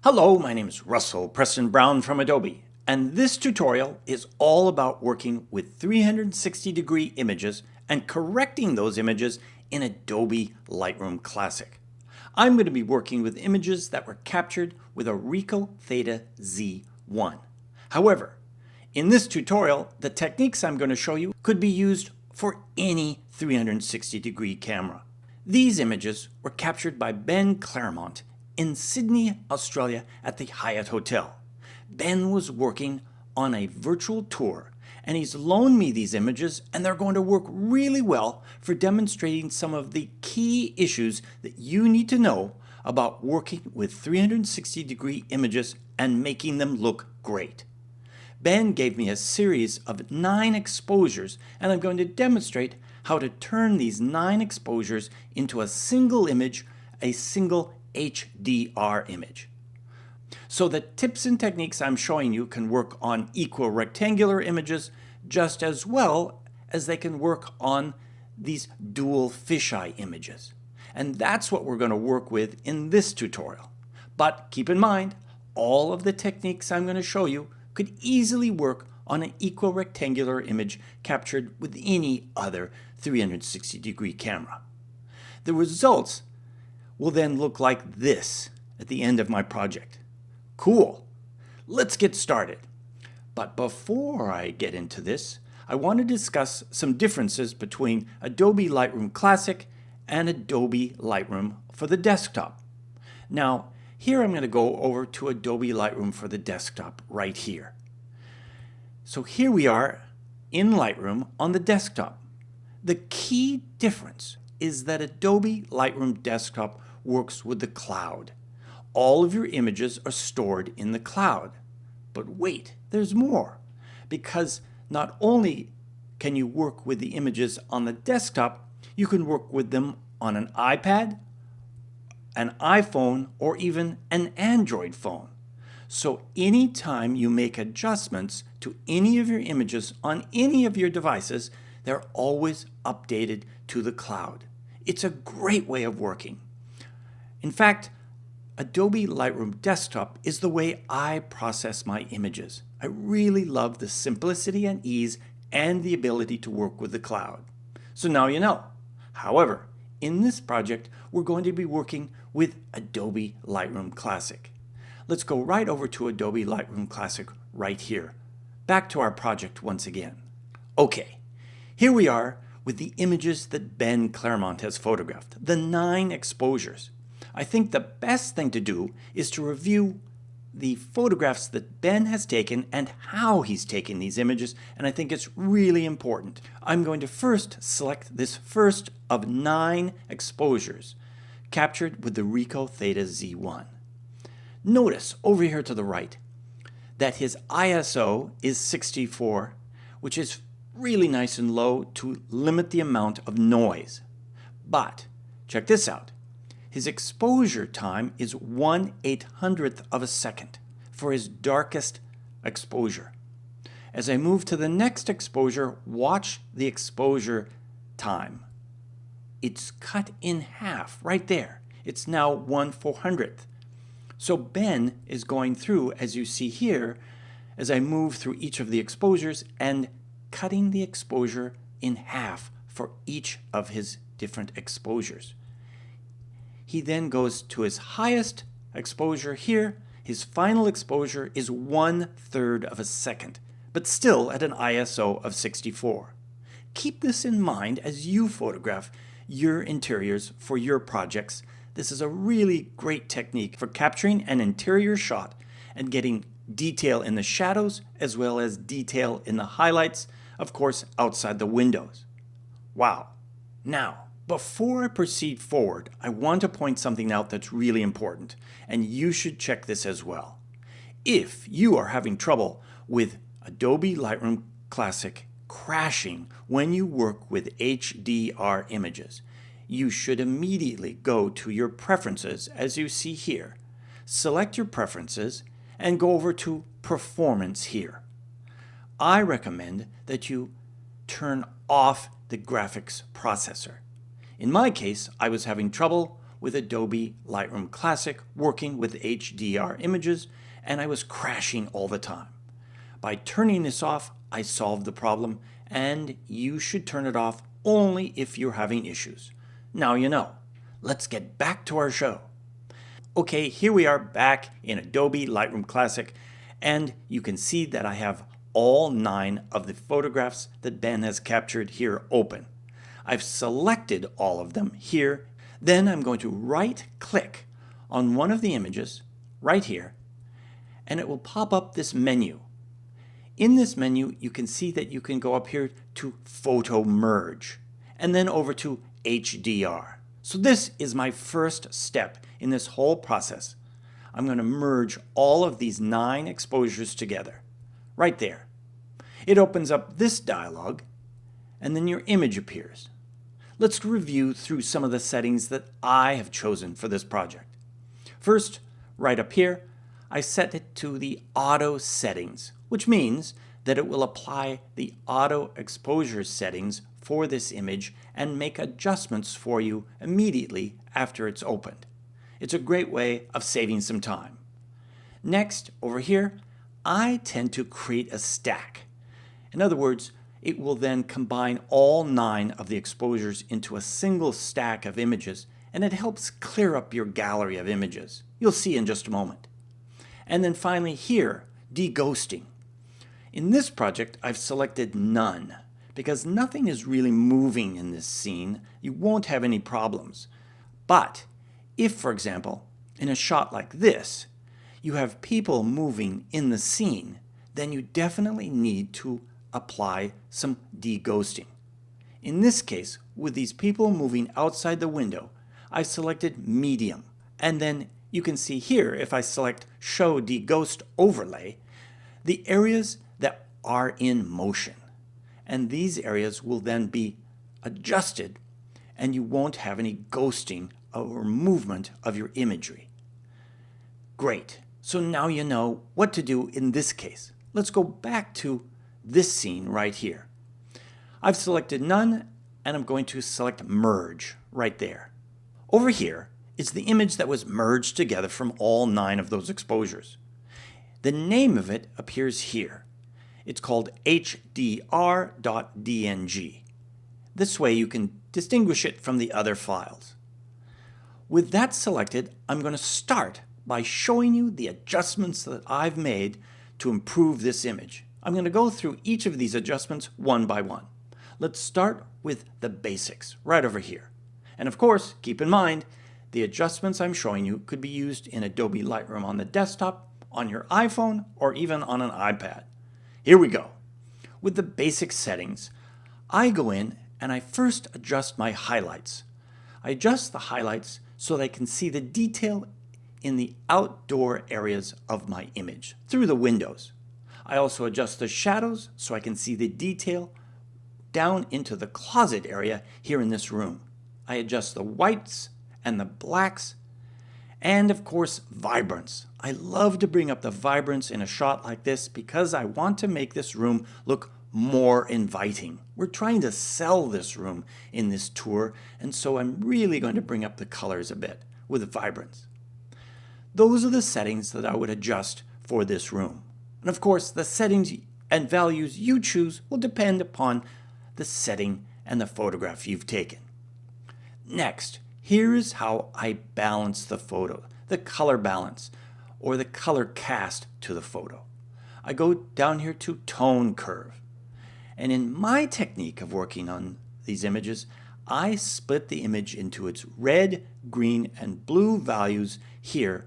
Hello, my name is Russell Preston Brown from Adobe, and this tutorial is all about working with 360-degree images and correcting those images in Adobe Lightroom Classic. I'm going to be working with images that were captured with a Radial Filter Z1. However, in this tutorial, the techniques I'm going to show you could be used for any 360-degree camera. These images were captured by Ben Claremont in Sydney, Australia at the Hyatt Hotel. Ben was working on a virtual tour and he's loaned me these images, and they're going to work really well for demonstrating some of the key issues that you need to know about working with 360-degree images and making them look great. Ben gave me a series of 9 exposures, and I'm going to demonstrate how to turn these 9 exposures into a single image, a single HDR image. So the tips and techniques I'm showing you can work on equal rectangular images just as well as they can work on these dual fisheye images. And that's what we're going to work with in this tutorial. But keep in mind, all of the techniques I'm going to show you could easily work on an equal rectangular image captured with any other 360-degree camera. The results will then look like this at the end of my project. Cool. Let's get started. But before I get into this, I want to discuss some differences between Adobe Lightroom Classic and Adobe Lightroom for the desktop. Now, here I'm going to go over to Adobe Lightroom for the desktop right here. So here we are in Lightroom on the desktop. The key difference is that Adobe Lightroom Desktop works with the cloud. All of your images are stored in the cloud. But wait, there's more. Because not only can you work with the images on the desktop, you can work with them on an iPad, an iPhone, or even an Android phone. So anytime you make adjustments to any of your images on any of your devices, they're always updated to the cloud. It's a great way of working. In fact, Adobe Lightroom Desktop is the way I process my images. I really love the simplicity and ease and the ability to work with the cloud. So now you know. However, in this project, we're going to be working with Adobe Lightroom Classic. Let's go right over to Adobe Lightroom Classic right here. Back to our project once again. Okay, here we are with the images that Ben Claremont has photographed, the 9 exposures. I think the best thing to do is to review the photographs that Ben has taken and how he's taken these images, and I think it's really important. I'm going to first select this first of 9 exposures captured with the Radial Filter Z1. Notice over here to the right that his ISO is 64, which is really nice and low to limit the amount of noise. But check this out. His exposure time is 1/800th of a second for his darkest exposure. As I move to the next exposure, watch the exposure time. It's cut in half right there. It's now 1/400th. So Ben is going through, as you see here, as I move through each of the exposures and cutting the exposure in half for each of his different exposures. He then goes to his highest exposure here. His final exposure is 1/3 of a second, but still at an ISO of 64. Keep this in mind as you photograph your interiors for your projects. This is a really great technique for capturing an interior shot and getting detail in the shadows as well as detail in the highlights, of course, outside the windows. Wow. Now, before I proceed forward, I want to point something out that's really important, and you should check this as well. If you are having trouble with Adobe Lightroom Classic crashing when you work with HDR images, you should immediately go to your preferences as you see here. Select your preferences and go over to Performance here. I recommend that you turn off the graphics processor. In my case, I was having trouble with Adobe Lightroom Classic working with HDR images, and I was crashing all the time. By turning this off, I solved the problem, and you should turn it off only if you're having issues. Now you know. Let's get back to our show. Okay, here we are back in Adobe Lightroom Classic, and you can see that I have all 9 of the photographs that Ben has captured here open. I've selected all of them here. Then I'm going to right-click on one of the images right here, and it will pop up this menu. In this menu, you can see that you can go up here to Photo Merge, and then over to HDR. So this is my first step in this whole process. I'm going to merge all of these 9 exposures together, right there. It opens up this dialog, and then your image appears. Let's review through some of the settings that I have chosen for this project. First, right up here, I set it to the auto settings, which means that it will apply the auto exposure settings for this image and make adjustments for you immediately after it's opened. It's a great way of saving some time. Next, over here, I tend to create a stack. In other words, it will then combine all 9 of the exposures into a single stack of images, and it helps clear up your gallery of images. You'll see in just a moment. And then finally here, deghosting. In this project, I've selected none, because nothing is really moving in this scene. You won't have any problems. But if, for example, in a shot like this, you have people moving in the scene, then you definitely need to apply some deghosting. In this case, with these people moving outside the window, I selected medium. And then you can see here, if I select Show Deghost Overlay, the areas that are in motion. And these areas will then be adjusted, and you won't have any ghosting or movement of your imagery. Great. So now you know what to do in this case. Let's go back to this scene right here. I've selected none, and I'm going to select merge right there. Over here is the image that was merged together from all 9 of those exposures. The name of it appears here. It's called hdr.dng. This way you can distinguish it from the other files. With that selected, I'm going to start by showing you the adjustments that I've made to improve this image. I'm going to go through each of these adjustments one by one. Let's start with the basics right over here. And of course, keep in mind, the adjustments I'm showing you could be used in Adobe Lightroom on the desktop, on your iPhone, or even on an iPad. Here we go. With the basic settings, I go in and I first adjust my highlights. I adjust the highlights so that I can see the detail in the outdoor areas of my image through the windows. I also adjust the shadows so I can see the detail down into the closet area here in this room. I adjust the whites and the blacks, and of course vibrance. I love to bring up the vibrance in a shot like this because I want to make this room look more inviting. We're trying to sell this room in this tour, and so I'm really going to bring up the colors a bit with vibrance. Those are the settings that I would adjust for this room. And of course, the settings and values you choose will depend upon the setting and the photograph you've taken. Next, here is how I balance the photo, the color balance, or the color cast to the photo. I go down here to Tone Curve. And in my technique of working on these images, I split the image into its red, green, and blue values here.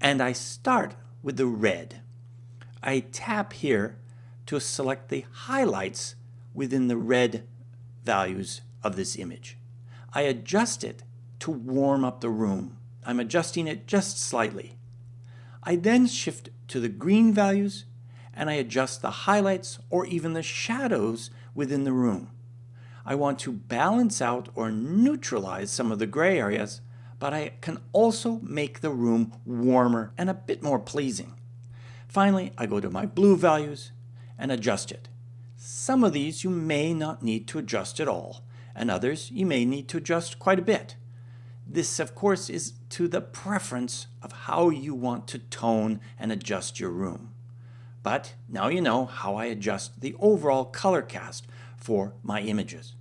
And I start with the red. I tap here to select the highlights within the red values of this image. I adjust it to warm up the room. I'm adjusting it just slightly. I then shift to the green values and I adjust the highlights or even the shadows within the room. I want to balance out or neutralize some of the gray areas, but I can also make the room warmer and a bit more pleasing. Finally, I go to my blue values and adjust it. Some of these you may not need to adjust at all, and others you may need to adjust quite a bit. This, of course, is to the preference of how you want to tone and adjust your room. But now you know how I adjust the overall color cast for my images.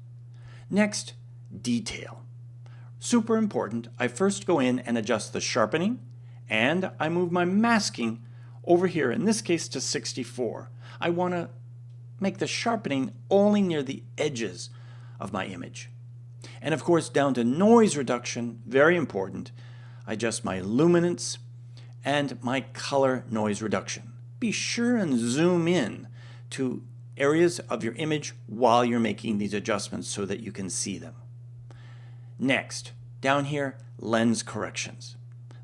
Next, detail. Super important, I first go in and adjust the sharpening, and I move my masking over here, in this case to 64. I want to make the sharpening only near the edges of my image. And of course, down to noise reduction, very important. I adjust my luminance and my color noise reduction. Be sure and zoom in to areas of your image while you're making these adjustments so that you can see them. Next, down here, lens corrections.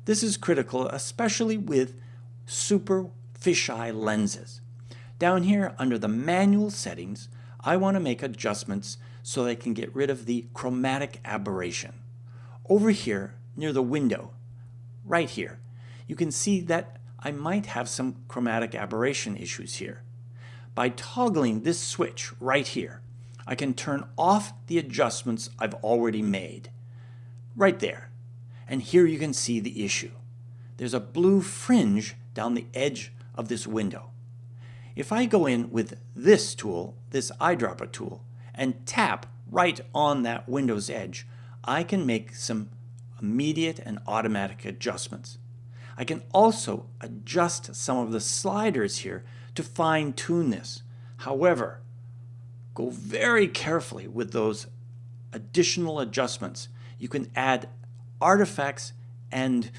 This is critical, especially with super fisheye lenses. Down here, under the manual settings, I want to make adjustments so that I can get rid of the chromatic aberration. Over here, near the window, right here, you can see that I might have some chromatic aberration issues here. By toggling this switch right here, I can turn off the adjustments I've already made. Right there. And here you can see the issue. There's a blue fringe down the edge of this window. If I go in with this tool, this eyedropper tool, and tap right on that window's edge, I can make some immediate and automatic adjustments. I can also adjust some of the sliders here to fine-tune this. However, go very carefully with those additional adjustments. You can add artifacts and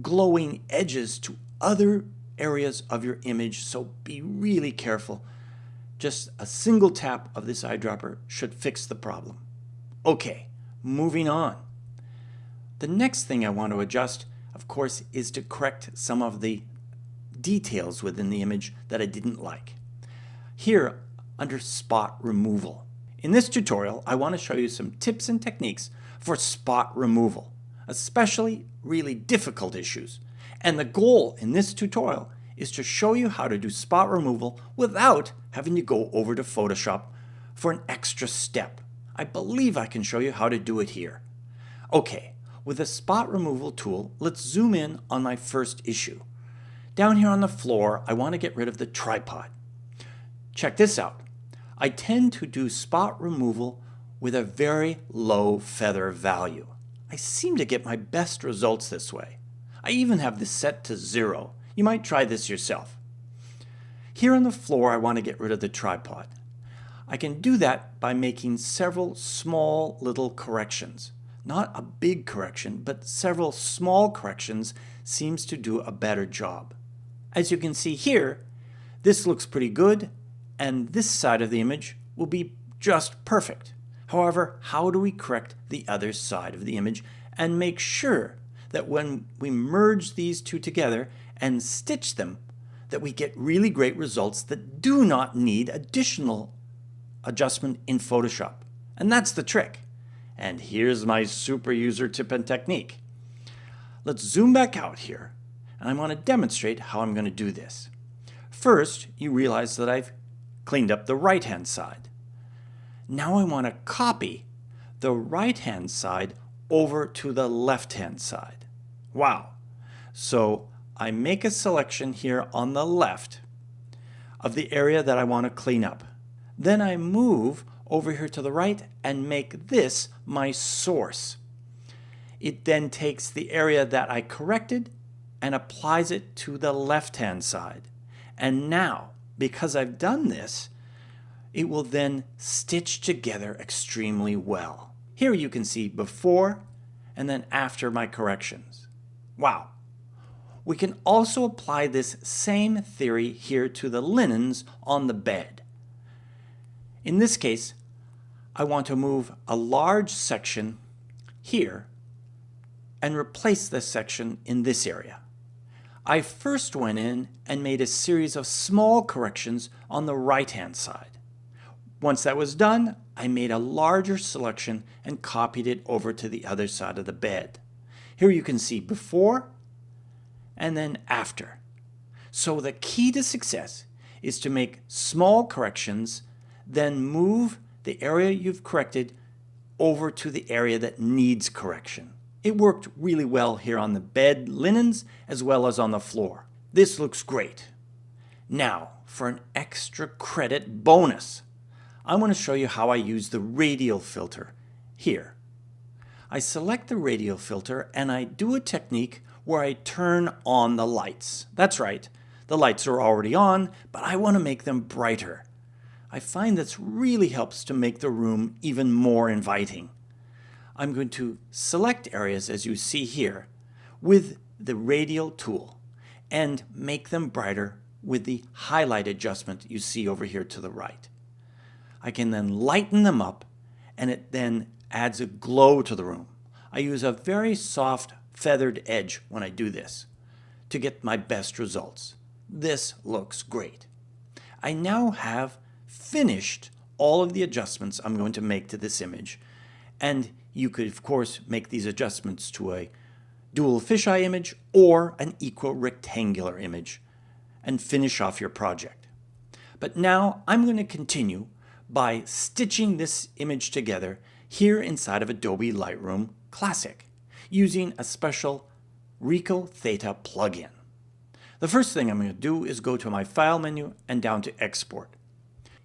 glowing edges to other areas of your image, so be really careful. Just a single tap of this eyedropper should fix the problem. Okay, moving on. The next thing I want to adjust, of course, is to correct some of the details within the image that I didn't like. Here, under spot removal. In this tutorial, I want to show you some tips and techniques for spot removal, especially really difficult issues. And the goal in this tutorial is to show you how to do spot removal without having to go over to Photoshop for an extra step. I believe I can show you how to do it here. Okay, with the spot removal tool, let's zoom in on my first issue. Down here on the floor, I want to get rid of the tripod. Check this out. I tend to do spot removal with a very low feather value. I seem to get my best results this way. I even have this set to 0. You might try this yourself. Here on the floor, I want to get rid of the tripod. I can do that by making several small little corrections. Not a big correction, but several small corrections seems to do a better job. As you can see here, this looks pretty good, and this side of the image will be just perfect. However, how do we correct the other side of the image and make sure that when we merge these two together and stitch them, that we get really great results that do not need additional adjustment in Photoshop? And that's the trick. And here's my super user tip and technique. Let's zoom back out here, and I want to demonstrate how I'm going to do this. First, you realize that I've cleaned up the right-hand side. Now I want to copy the right-hand side over to the left-hand side. Wow. So I make a selection here on the left of the area that I want to clean up. Then I move over here to the right and make this my source. It then takes the area that I corrected and applies it to the left-hand side. And now, because I've done this, it will then stitch together extremely well. Here you can see before and then after my corrections. Wow. We can also apply this same theory here to the linens on the bed. In this case, I want to move a large section here and replace this section in this area. I first went in and made a series of small corrections on the right-hand side. Once that was done, I made a larger selection and copied it over to the other side of the bed. Here you can see before and then after. So the key to success is to make small corrections, then move the area you've corrected over to the area that needs correction. It worked really well here on the bed linens as well as on the floor. This looks great. Now, for an extra credit bonus, I want to show you how I use the Radial Filter here. I select the Radial Filter and I do a technique where I turn on the lights. That's right, the lights are already on, but I want to make them brighter. I find this really helps to make the room even more inviting. I'm going to select areas, as you see here, with the Radial tool and make them brighter with the highlight adjustment you see over here to the right. I can then lighten them up and it then adds a glow to the room. I use a very soft feathered edge when I do this to get my best results. This looks great. I now have finished all of the adjustments I'm going to make to this image, and you could of course make these adjustments to a dual fisheye image or an equal rectangular image and finish off your project. But now I'm going to continue by stitching this image together here inside of Adobe Lightroom Classic using a special Ricoh Theta plugin. The first thing I'm going to do is go to my File menu and down to Export.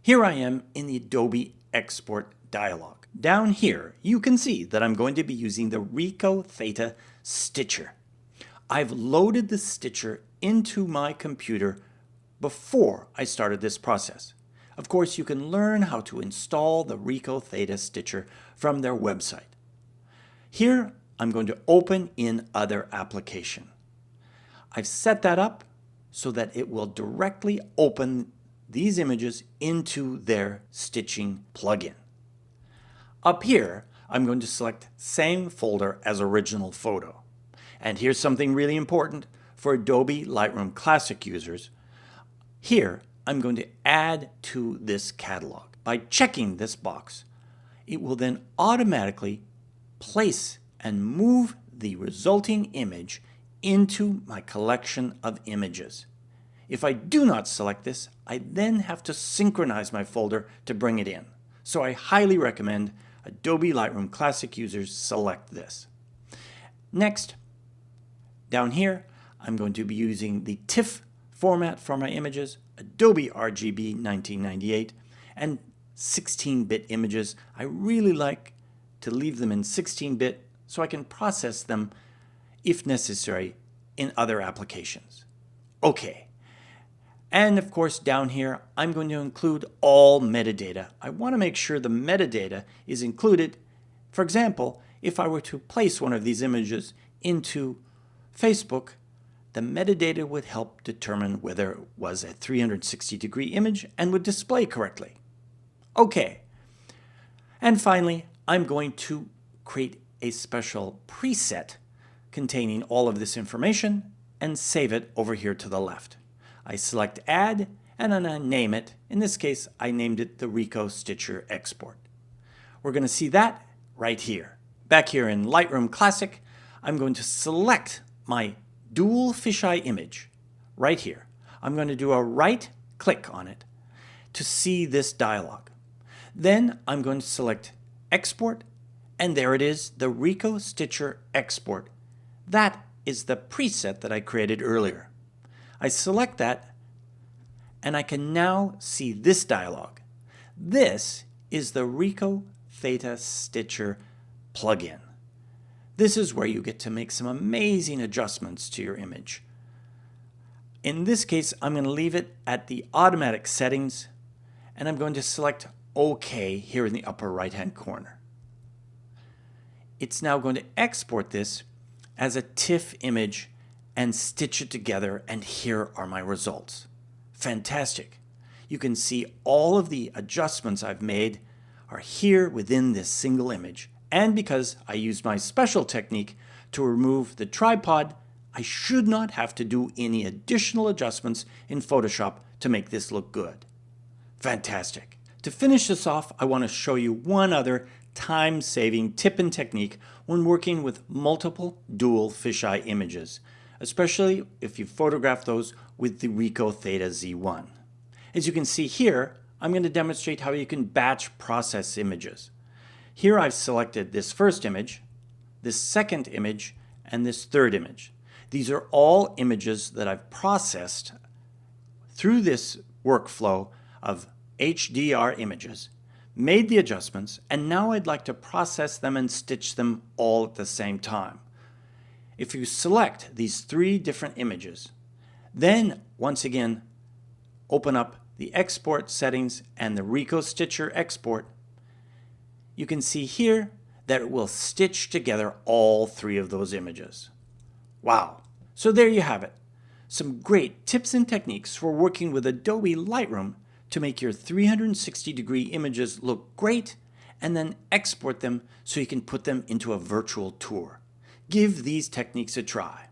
Here I am in the Adobe Export dialog. Down here you can see that I'm going to be using the Ricoh Theta Stitcher. I've loaded the Stitcher into my computer before I started this process. Of course, you can learn how to install the Ricoh Theta Stitcher from their website. Here, I'm going to open in Other Application. I've set that up so that it will directly open these images into their stitching plugin. Up here, I'm going to select Same Folder as Original Photo. And here's something really important for Adobe Lightroom Classic users. Here, I'm going to add to this catalog. By checking this box, it will then automatically place and move the resulting image into my collection of images. If I do not select this, I then have to synchronize my folder to bring it in. So I highly recommend Adobe Lightroom Classic users select this. Next, down here, I'm going to be using the TIFF format for my images, Adobe RGB 1998, and 16-bit images. I really like to leave them in 16-bit so I can process them if necessary in other applications. Okay, and of course down here I'm going to include all metadata. I want to make sure the metadata is included. For example, if I were to place one of these images into Facebook, the metadata would help determine whether it was a 360-degree image and would display correctly. Okay, and finally, I'm going to create a special preset containing all of this information and save it over here to the left. I select Add and then I name it. In this case, I named it the Ricoh Stitcher Export. We're going to see that right here. Back here in Lightroom Classic, I'm going to select my dual fisheye image right here. I'm going to do a right click on it to see this dialog. Then I'm going to select Export, and there it is, the Ricoh Stitcher Export. That is the preset that I created earlier. I select that and I can now see this dialog. This is the Ricoh Theta Stitcher plugin. This is where you get to make some amazing adjustments to your image. In this case, I'm going to leave it at the automatic settings, and I'm going to select OK here in the upper right-hand corner. It's now going to export this as a TIFF image and stitch it together, and here are my results. Fantastic. You can see all of the adjustments I've made are here within this single image. And because I used my special technique to remove the tripod, I should not have to do any additional adjustments in Photoshop to make this look good. Fantastic. To finish this off, I want to show you one other time-saving tip and technique when working with multiple dual fisheye images, especially if you photograph those with the Ricoh Theta Z1. As you can see here, I'm going to demonstrate how you can batch process images. Here I've selected this first image, this second image, and this third image. These are all images that I've processed through this workflow of HDR images, made the adjustments, and now I'd like to process them and stitch them all at the same time. If you select these three different images, then once again open up the export settings and the Ricoh Stitcher export, you can see here that it will stitch together all three of those images. Wow! So there you have it. Some great tips and techniques for working with Adobe Lightroom to make your 360-degree images look great and then export them so you can put them into a virtual tour. Give these techniques a try.